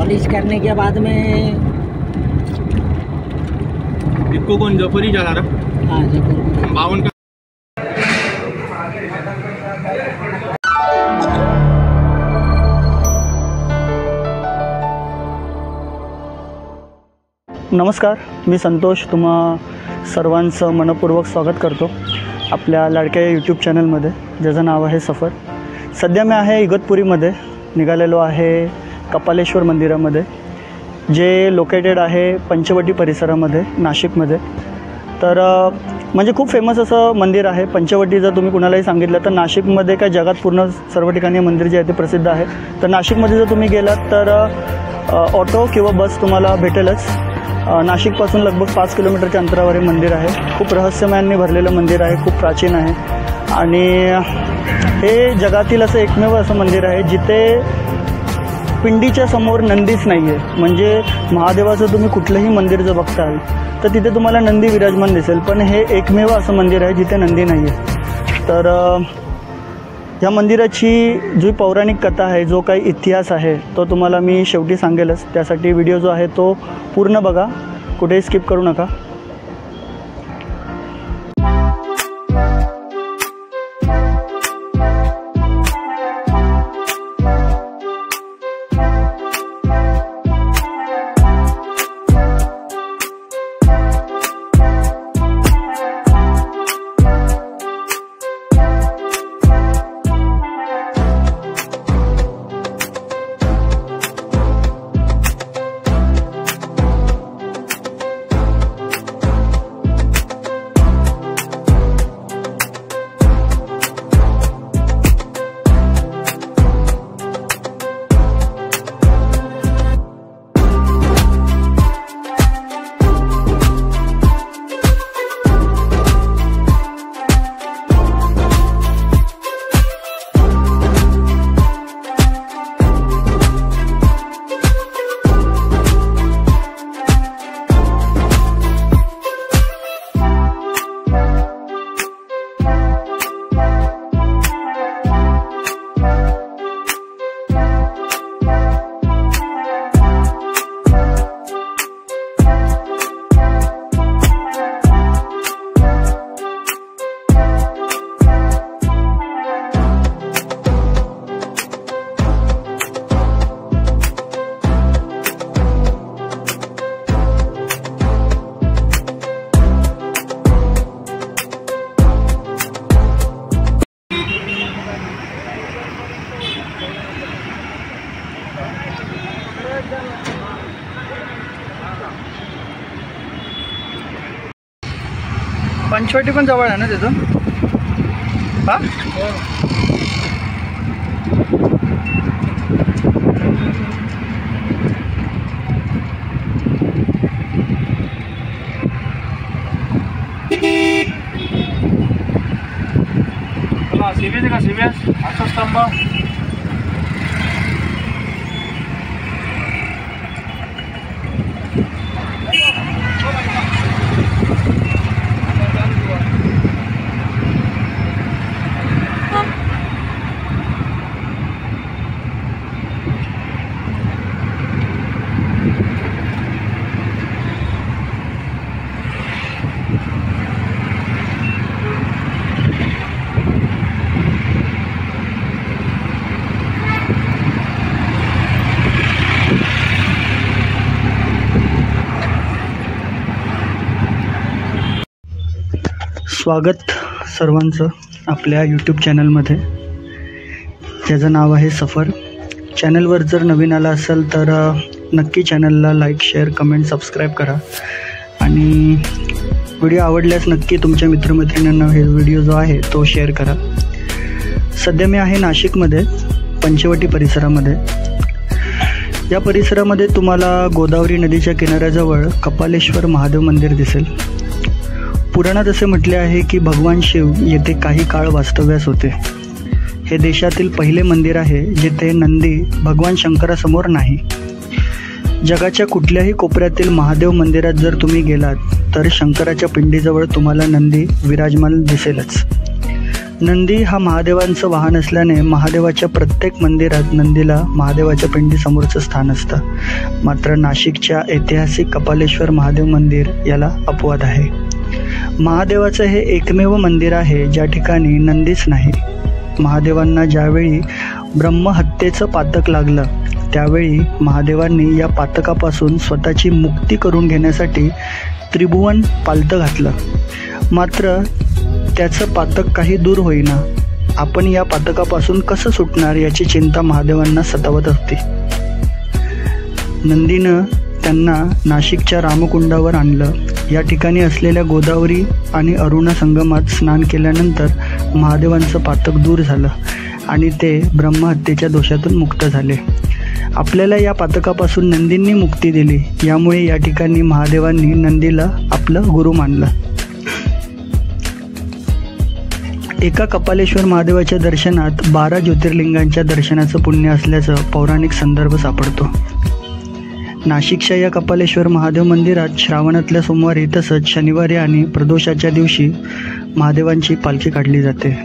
Polish करने के बाद में इसको कौन जफरी चला रहा? हाँ जफर 52 का। नमस्कार, मी संतोष तुम्हा सर्वांचं मनपूर्वक स्वागत करतो आपल्या लाडक्या यूट्यूब चॅनलमध्ये, ज्याचं नाव आहे सफर. सध्या मी आहे इगतपुरीमध्ये, निघालेलो आहे कपालेश्वर मंदिरामध्ये, जे लोकेटेड आहे पंचवटी परिसरामध्ये नाशिकमध्ये. तर म्हणजे खूप फेमस असं मंदिर आहे पंचवटी. जर तुम्ही कुणालाही सांगितलं तर नाशिकमध्ये काय जगात पूर्ण सर्व ठिकाणी मंदिर जे आहे ते प्रसिद्ध आहे. तर नाशिकमध्ये जर तुम्ही गेलात तर ऑटो किंवा बस तुम्हाला भेटेलच. नाशिकपासून लगभग 5 किलोमीटरच्या अंतरावर हे मंदिर आहे. खूप रहस्यमयांनी भरलेलं मंदिर आहे, खूप प्राचीन आहे आणि हे जगातील असं एकमेव असं मंदिर आहे जिथे पिंडीच्या समोर नंदीच नाही आहे. म्हणजे महादेवाचं तुम्ही कुठलंही मंदिर जर बघताल तर तिथे तुम्हाला नंदी विराजमान दिसेल, पण हे एकमेव असं मंदिर आहे जिथे नंदी नाही आहे. तर या मंदिराची जी पौराणिक कथा आहे, जो काही इतिहास आहे, तो तुम्हाला मी शेवटी सांगेलच. त्यासाठी व्हिडिओ जो आहे तो पूर्ण बघा, कुठेही स्किप करू नका. पंचवटी पण जवळ आहे ना तिथून? हा सीबीएस का सीबीएस 8 स्तंभ. स्वागत सर्वांचं आपल्या यूट्यूब चॅनलमध्ये, ज्याचं नाव आहे सफर. चॅनलवर जर नवीन आला असेल तर नक्की चॅनलला लाईक, शेअर, कमेंट, सबस्क्राईब करा आणि व्हिडिओ आवडल्यास नक्की तुमच्या मित्रमैत्रिणींना हे व्हिडिओ जो आहे तो शेअर करा. सध्या मी आहे नाशिकमध्ये पंचवटी परिसरामध्ये. या परिसरामध्ये तुम्हाला गोदावरी नदीच्या किनाऱ्याजवळ कपालेश्वर महादेव मंदिर दिसेल. पुराणात असे म्हटले आहे की भगवान शिव येथे काही काळ वास्तव्यास होते. हे देशातील पहिले मंदिर आहे जिथे नंदी भगवान शंकरासमोर नाही. जगाच्या कुठल्याही कोपऱ्यातील महादेव मंदिरात जर तुम्ही गेलात तर शंकराच्या पिंडीजवळ तुम्हाला नंदी विराजमान दिसेलच. नंदी हा महादेवांचं वाहन असल्याने महादेवाच्या प्रत्येक मंदिरात नंदीला महादेवाच्या पिंडीसमोरचं स्थान असतं. मात्र नाशिकच्या ऐतिहासिक कपालेश्वर महादेव मंदिर याला अपवाद आहे. महादेवाचं हे एकमेव मंदिर आहे ज्या ठिकाणी नंदीच नाही. महादेवांना ज्यावेळी ब्रह्महत्येचं पातक लागलं त्यावेळी महादेवांनी या पातकापासून स्वतःची मुक्ती करून घेण्यासाठी त्रिभुवन पालथं घातलं. मात्र त्याचं पातक काही दूर होईना. आपण या पातकापासून कसं सुटणार याची चिंता महादेवांना सतावत होती. नंदीनं त्यांना नाशिकच्या रामकुंडावर आणलं. या ठिकाणी असलेल्या गोदावरी आणि अरुणा संगमात स्नान केल्यानंतर महादेवांचं पातक दूर झालं आणि ते ब्रह्महत्येच्या दोषातून मुक्त झाले. आपल्याला या पातकापासून नंदींनी मुक्ती दिली. यामुळे या ठिकाणी महादेवांनी नंदीला आपलं गुरु मानलं. एका कपालेश्वर महादेवाच्या दर्शनात 12 ज्योतिर्लिंगांच्या दर्शनाचं पुण्य असल्याचं पौराणिक संदर्भ सापडतो. नाशिकच्या या कपालेश्वर महादेव मंदिरात श्रावणातल्या सोमवारी तसंच शनिवारी आणि प्रदोषाच्या दिवशी महादेवांची पालखी काढली जाते.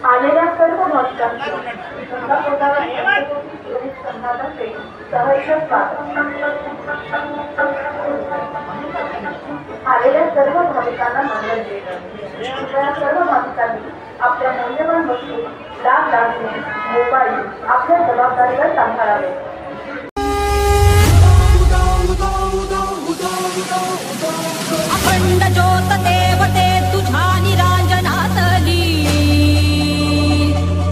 आलेल्या सर्व भक्तांचे आलेल्या सर्व भाविकांना मंगल देत. सर्व भाविकांनी आपल्या मौल्यवान वस्तू दाग दागिने मोबाईल आपल्या जबाबदारीवर सांभाळावे. अखंड ज्योत देवते तुझ्या निरांजनातली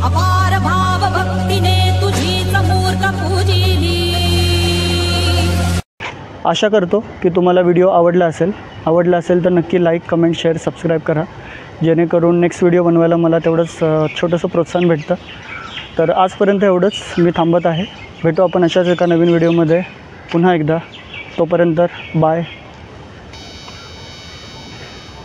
अपार भाव भक्तीने तुझीच मूर्त पूजिली. आशा करतो की तुम्हाला व्हिडिओ आवडला असेल तर नक्की लाईक, कमेंट, शेअर, सबस्क्राईब करा, जेणेकरून नेक्स्ट व्हिडिओ बनवायला मला तेवढंच छोटंसं प्रोत्साहन भेटतं. तर आजपर्यंत एवढंच. मी थांबत आहे. भेटू आपण अशाच एका नवीन व्हिडिओमध्ये पुन्हा एकदा. तोपर्यंत बाय.